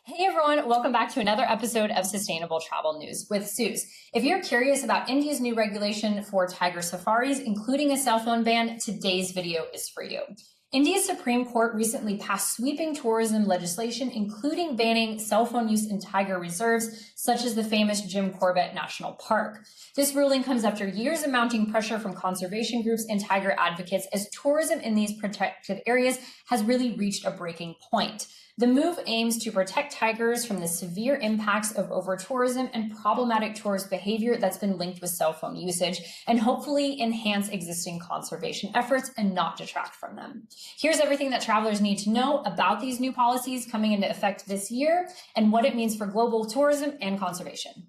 Hey everyone, welcome back to another episode of Sustainable Travel News with Sooz. If you're curious about India's new regulation for tiger safaris, including a cell phone ban, today's video is for you. India's Supreme Court recently passed sweeping tourism legislation, including banning cell phone use in tiger reserves, such as the famous Jim Corbett National Park. This ruling comes after years of mounting pressure from conservation groups and tiger advocates as tourism in these protected areas has really reached a breaking point. The move aims to protect tigers from the severe impacts of over-tourism and problematic tourist behavior that's been linked with cell phone usage, and hopefully enhance existing conservation efforts and not detract from them. Here's everything that travelers need to know about these new policies coming into effect this year and what it means for global tourism and conservation.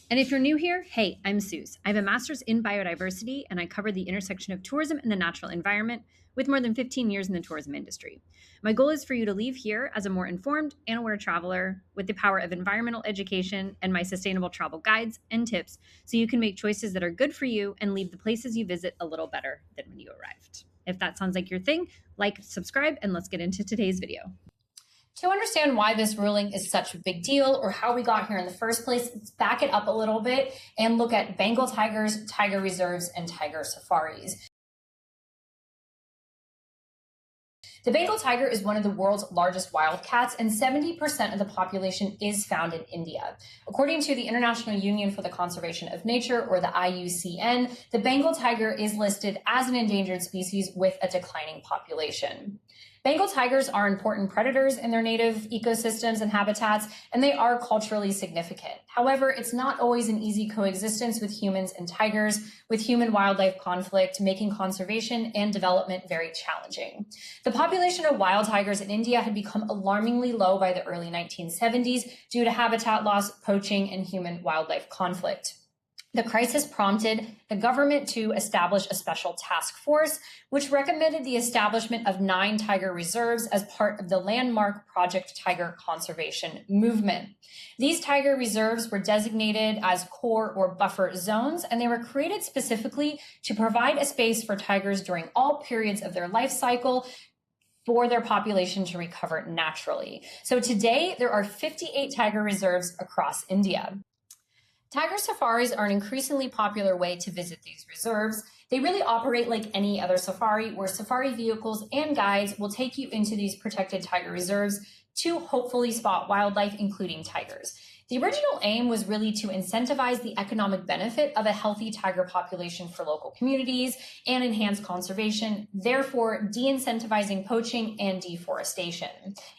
And if you're new here, hey, I'm Sooz. I have a master's in biodiversity, and I cover the intersection of tourism and the natural environment with more than 15 years in the tourism industry. My goal is for you to leave here as a more informed and aware traveler with the power of environmental education and my sustainable travel guides and tips so you can make choices that are good for you and leave the places you visit a little better than when you arrived. If that sounds like your thing, like, subscribe, and let's get into today's video. To understand why this ruling is such a big deal or how we got here in the first place, let's back it up a little bit and look at Bengal tigers, tiger reserves, and tiger safaris. The Bengal tiger is one of the world's largest wildcats, and 70% of the population is found in India. According to the International Union for the Conservation of Nature, or the IUCN, the Bengal tiger is listed as an endangered species with a declining population. Bengal tigers are important predators in their native ecosystems and habitats, and they are culturally significant. However, it's not always an easy coexistence with humans and tigers, with human-wildlife conflict making conservation and development very challenging. The population of wild tigers in India had become alarmingly low by the early 1970s due to habitat loss, poaching, and human-wildlife conflict. The crisis prompted the government to establish a special task force, which recommended the establishment of 9 tiger reserves as part of the landmark Project Tiger conservation movement. These tiger reserves were designated as core or buffer zones, and they were created specifically to provide a space for tigers during all periods of their life cycle for their population to recover naturally. So today, there are 58 tiger reserves across India. Tiger safaris are an increasingly popular way to visit these reserves. They really operate like any other safari, where safari vehicles and guides will take you into these protected tiger reserves to hopefully spot wildlife, including tigers. The original aim was really to incentivize the economic benefit of a healthy tiger population for local communities and enhance conservation, therefore de-incentivizing poaching and deforestation.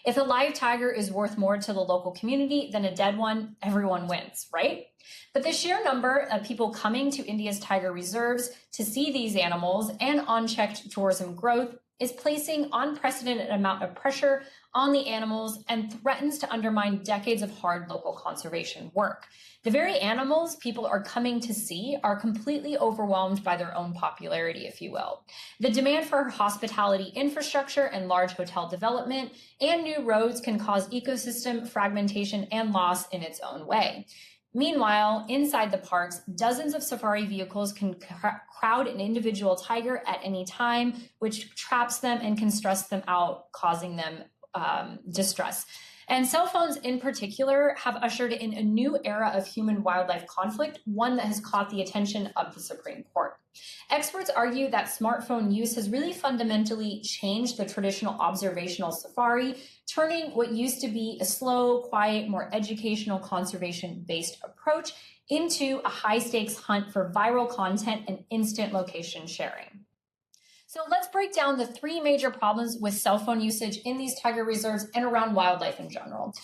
If a live tiger is worth more to the local community than a dead one, everyone wins, right? But the sheer number of people coming to India's tiger reserves to see these animals and unchecked tourism growth is placing unprecedented amount of pressure on the animals and threatens to undermine decades of hard local conservation work. The very animals people are coming to see are completely overwhelmed by their own popularity, if you will. The demand for hospitality infrastructure and large hotel development and new roads can cause ecosystem fragmentation and loss in its own way. Meanwhile, inside the parks, dozens of safari vehicles can crowd an individual tiger at any time, which traps them and can stress them out, causing them distress. And cell phones in particular have ushered in a new era of human-wildlife conflict, one that has caught the attention of the Supreme Court. Experts argue that smartphone use has really fundamentally changed the traditional observational safari, turning what used to be a slow, quiet, more educational, conservation-based approach into a high-stakes hunt for viral content and instant location sharing. So let's break down the 3 major problems with cell phone usage in these tiger reserves and around wildlife in general.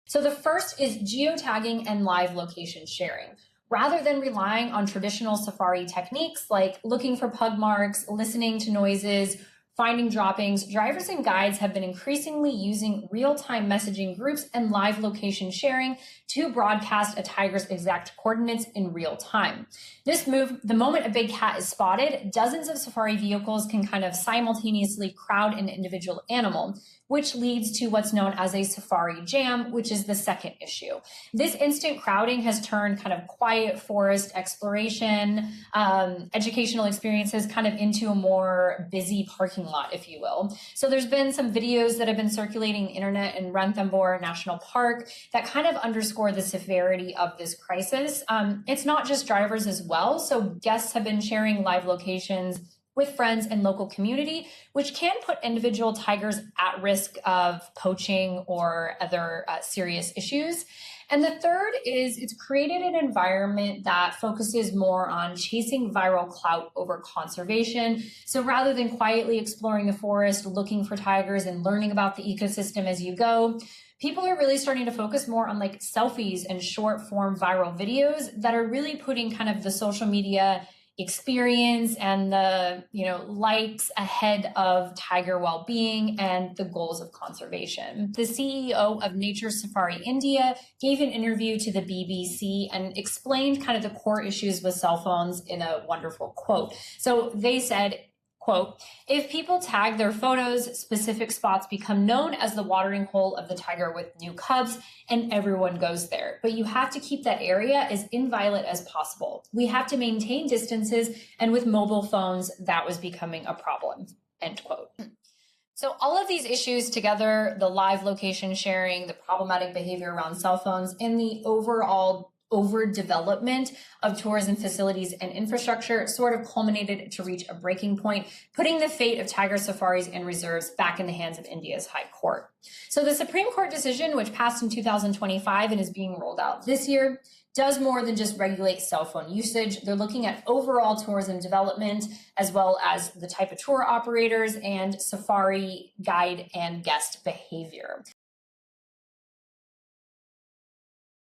So the first is geotagging and live location sharing. Rather than relying on traditional safari techniques like looking for pug marks, listening to noises, finding droppings, drivers and guides have been increasingly using real-time messaging groups and live location sharing to broadcast a tiger's exact coordinates in real time. This move, the moment a big cat is spotted, dozens of safari vehicles can kind of simultaneously crowd an individual animal, which leads to what's known as a safari jam, which is the second issue. This instant crowding has turned kind of quiet forest exploration, educational experiences kind of into a more busy parking lot, if you will. So there's been some videos that have been circulating the internet in Ranthambore National Park that kind of underscore the severity of this crisis. It's not just drivers as well. So guests have been sharing live locations with friends and local community, which can put individual tigers at risk of poaching or other serious issues. And the third is it's created an environment that focuses more on chasing viral clout over conservation. So rather than quietly exploring the forest, looking for tigers and learning about the ecosystem as you go, people are really starting to focus more on like selfies and short form viral videos that are really putting kind of the social media experience and the likes ahead of tiger well-being and the goals of conservation. The CEO of Nature Safari India gave an interview to the BBC and explained kind of the core issues with cell phones in a wonderful quote. So they said, quote, "If people tag their photos, specific spots become known as the watering hole of the tiger with new cubs, and everyone goes there. But you have to keep that area as inviolate as possible. We have to maintain distances, and with mobile phones, that was becoming a problem," end quote. So all of these issues together, the live location sharing, the problematic behavior around cell phones, and the overall overdevelopment of tourism facilities and infrastructure sort of culminated to reach a breaking point, putting the fate of tiger safaris and reserves back in the hands of India's High Court. So the Supreme Court decision, which passed in 2025 and is being rolled out this year, does more than just regulate cell phone usage. They're looking at overall tourism development, as well as the type of tour operators and safari guide and guest behavior.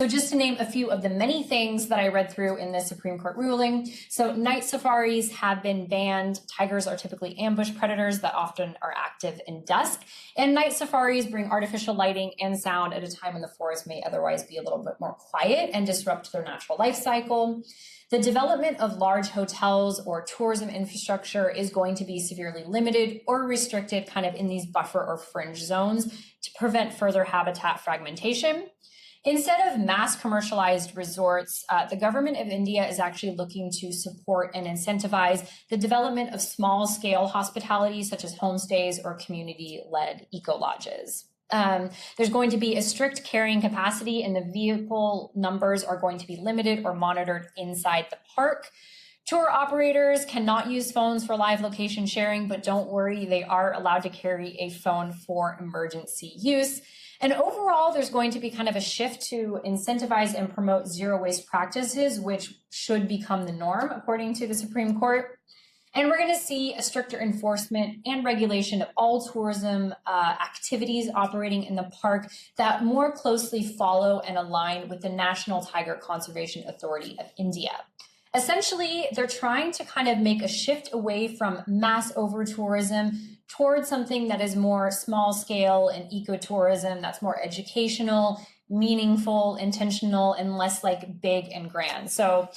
So just to name a few of the many things that I read through in the Supreme Court ruling. So night safaris have been banned. Tigers are typically ambush predators that often are active in dusk. And night safaris bring artificial lighting and sound at a time when the forest may otherwise be a little bit more quiet and disrupt their natural life cycle. The development of large hotels or tourism infrastructure is going to be severely limited or restricted kind of in these buffer or fringe zones to prevent further habitat fragmentation. Instead of mass commercialized resorts, the government of India is actually looking to support and incentivize the development of small-scale hospitality, such as homestays or community-led eco-lodges. There's going to be a strict carrying capacity, and the vehicle numbers are going to be limited or monitored inside the park. Tour operators cannot use phones for live location sharing, but don't worry, they are allowed to carry a phone for emergency use. And overall, there's going to be kind of a shift to incentivize and promote zero waste practices, which should become the norm, according to the Supreme Court. And we're going to see a stricter enforcement and regulation of all tourism activities operating in the park that more closely follow and align with the National Tiger Conservation Authority of India. Essentially, they're trying to kind of make a shift away from mass over-tourism towards something that is more small scale and ecotourism, that's more educational, meaningful, intentional, and less like big and grand. So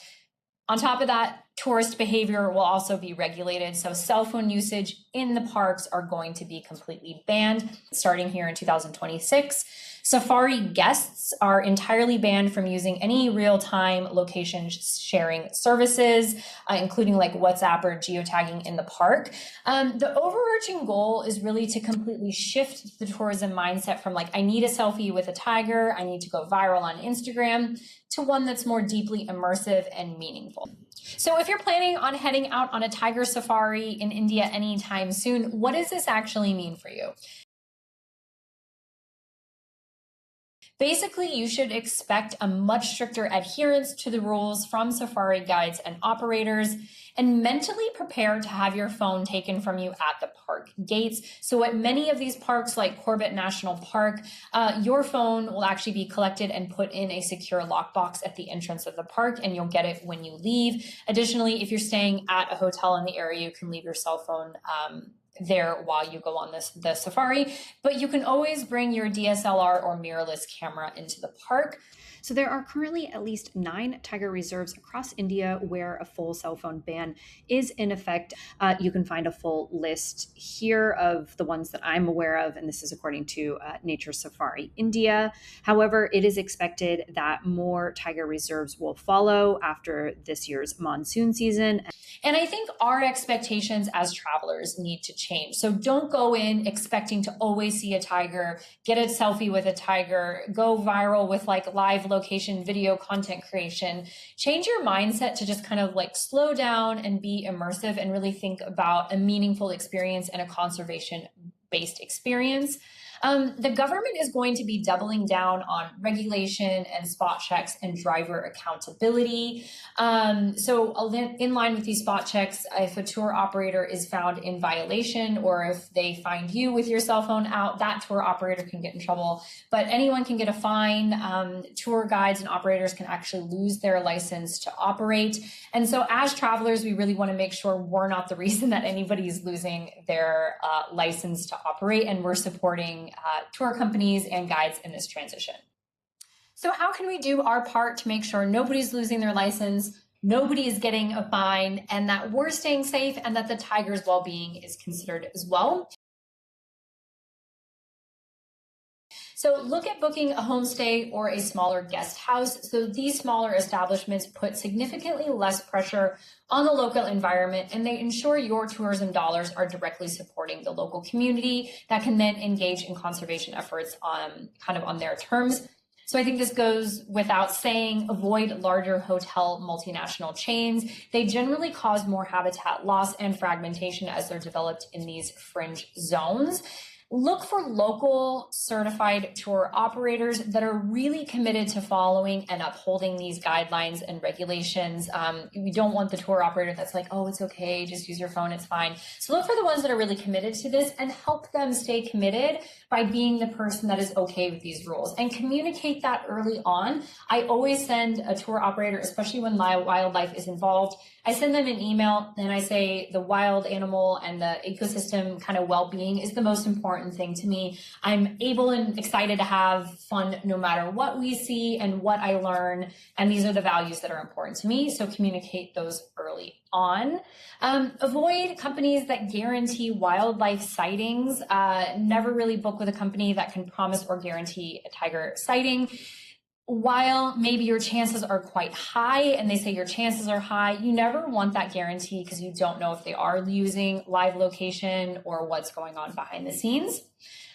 on top of that, tourist behavior will also be regulated. So cell phone usage in the parks are going to be completely banned starting here in 2026. Safari guests are entirely banned from using any real-time location sharing services, including like WhatsApp or geotagging in the park. The overarching goal is really to completely shift the tourism mindset from like, I need a selfie with a tiger, I need to go viral on Instagram, to one that's more deeply immersive and meaningful. So if you're planning on heading out on a tiger safari in India anytime soon, what does this actually mean for you? Basically, you should expect a much stricter adherence to the rules from safari guides and operators, and mentally prepare to have your phone taken from you at the park gates. So at many of these parks, like Corbett National Park, your phone will actually be collected and put in a secure lockbox at the entrance of the park, and you'll get it when you leave. Additionally, if you're staying at a hotel in the area, you can leave your cell phone there while you go on the safari, but you can always bring your DSLR or mirrorless camera into the park. So there are currently at least 9 tiger reserves across India where a full cell phone ban is in effect. You can find a full list here of the ones that I'm aware of, and this is according to Nature Safari India. However, it is expected that more tiger reserves will follow after this year's monsoon season. And I think our expectations as travelers need to change. So don't go in expecting to always see a tiger, get a selfie with a tiger, go viral with like live location video content creation. Change your mindset to just kind of like slow down and be immersive and really think about a meaningful experience and a conservation-based experience. The government is going to be doubling down on regulation and spot checks and driver accountability. So in line with these spot checks, if a tour operator is found in violation or if they find you with your cell phone out, that tour operator can get in trouble. But anyone can get a fine. Tour guides and operators can actually lose their license to operate. And so as travelers, we really want to make sure we're not the reason that anybody is losing their license to operate, and we're supporting tour companies and guides in this transition. So how can we do our part to make sure nobody's losing their license, nobody is getting a fine, and that we're staying safe and that the tiger's well-being is considered as well? So look at booking a homestay or a smaller guest house. So these smaller establishments put significantly less pressure on the local environment, and they ensure your tourism dollars are directly supporting the local community that can then engage in conservation efforts on their terms. So I think this goes without saying, avoid larger hotel multinational chains. They generally cause more habitat loss and fragmentation as they're developed in these fringe zones. Look for local certified tour operators that are really committed to following and upholding these guidelines and regulations. We don't want the tour operator that's like, oh, it's okay, just use your phone, it's fine. So look for the ones that are really committed to this and help them stay committed by being the person that is okay with these rules, and communicate that early on. I always send a tour operator, especially when wildlife is involved, I send them an email and I say the wild animal and the ecosystem kind of well-being is the most important thing to me. I'm able and excited to have fun no matter what we see and what I learn. And these are the values that are important to me. So communicate those early on. Avoid companies that guarantee wildlife sightings. Never really book with a company that can promise or guarantee a tiger sighting. While maybe your chances are quite high, and they say your chances are high, you never want that guarantee because you don't know if they are using live location or what's going on behind the scenes.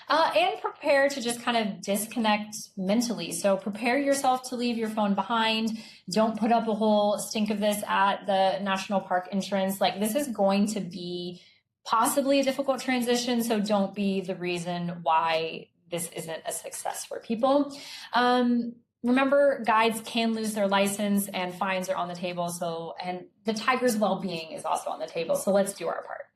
And prepare to just kind of disconnect mentally. So prepare yourself to leave your phone behind. Don't put up a whole stink of this at the national park entrance. Like, this is going to be possibly a difficult transition, so don't be the reason why this isn't a success for people. Remember, guides can lose their license and fines are on the table. And the tiger's well-being is also on the table. So let's do our part.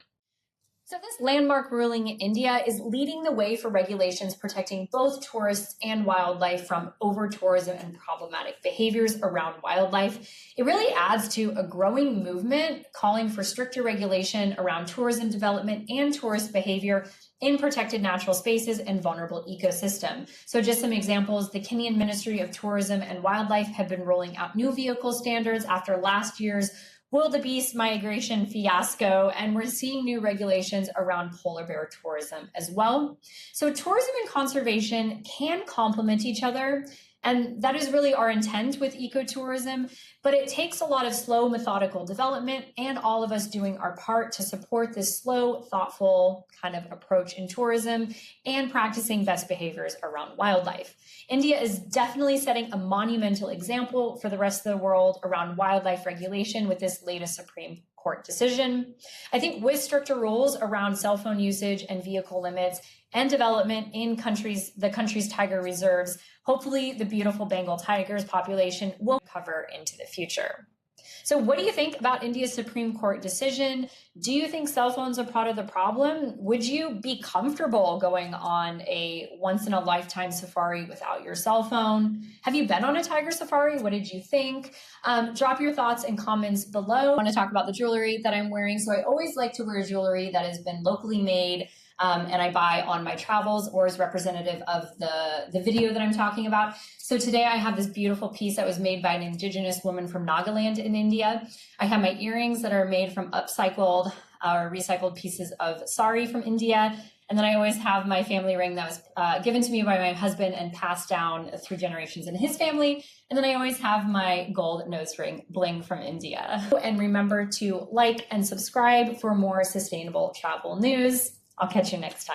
So this landmark ruling in India is leading the way for regulations protecting both tourists and wildlife from over-tourism and problematic behaviors around wildlife. It really adds to a growing movement calling for stricter regulation around tourism development and tourist behavior in protected natural spaces and vulnerable ecosystem. So just some examples, the Kenyan Ministry of Tourism and Wildlife have been rolling out new vehicle standards after last year's wildebeest migration fiasco, and we're seeing new regulations around polar bear tourism as well. So tourism and conservation can complement each other, and that is really our intent with ecotourism, but it takes a lot of slow, methodical development and all of us doing our part to support this slow, thoughtful kind of approach in tourism and practicing best behaviors around wildlife. India is definitely setting a monumental example for the rest of the world around wildlife regulation with this latest Supreme Court decision. I think with stricter rules around cell phone usage and vehicle limits and development in the country's tiger reserves, hopefully the beautiful Bengal tigers population will recover into the future. So what do you think about India's Supreme Court decision? Do you think cell phones are part of the problem? Would you be comfortable going on a once-in-a-lifetime safari without your cell phone? Have you been on a tiger safari? What did you think? Drop your thoughts and comments below. I want to talk about the jewelry that I'm wearing. So I always like to wear jewelry that has been locally made and I buy on my travels or is representative of the video that I'm talking about. So today I have this beautiful piece that was made by an indigenous woman from Nagaland in India. I have my earrings that are made from upcycled or recycled pieces of sari from India. And then I always have my family ring that was given to me by my husband and passed down through generations in his family. And then I always have my gold nose ring bling from India. And remember to like and subscribe for more sustainable travel news. I'll catch you next time.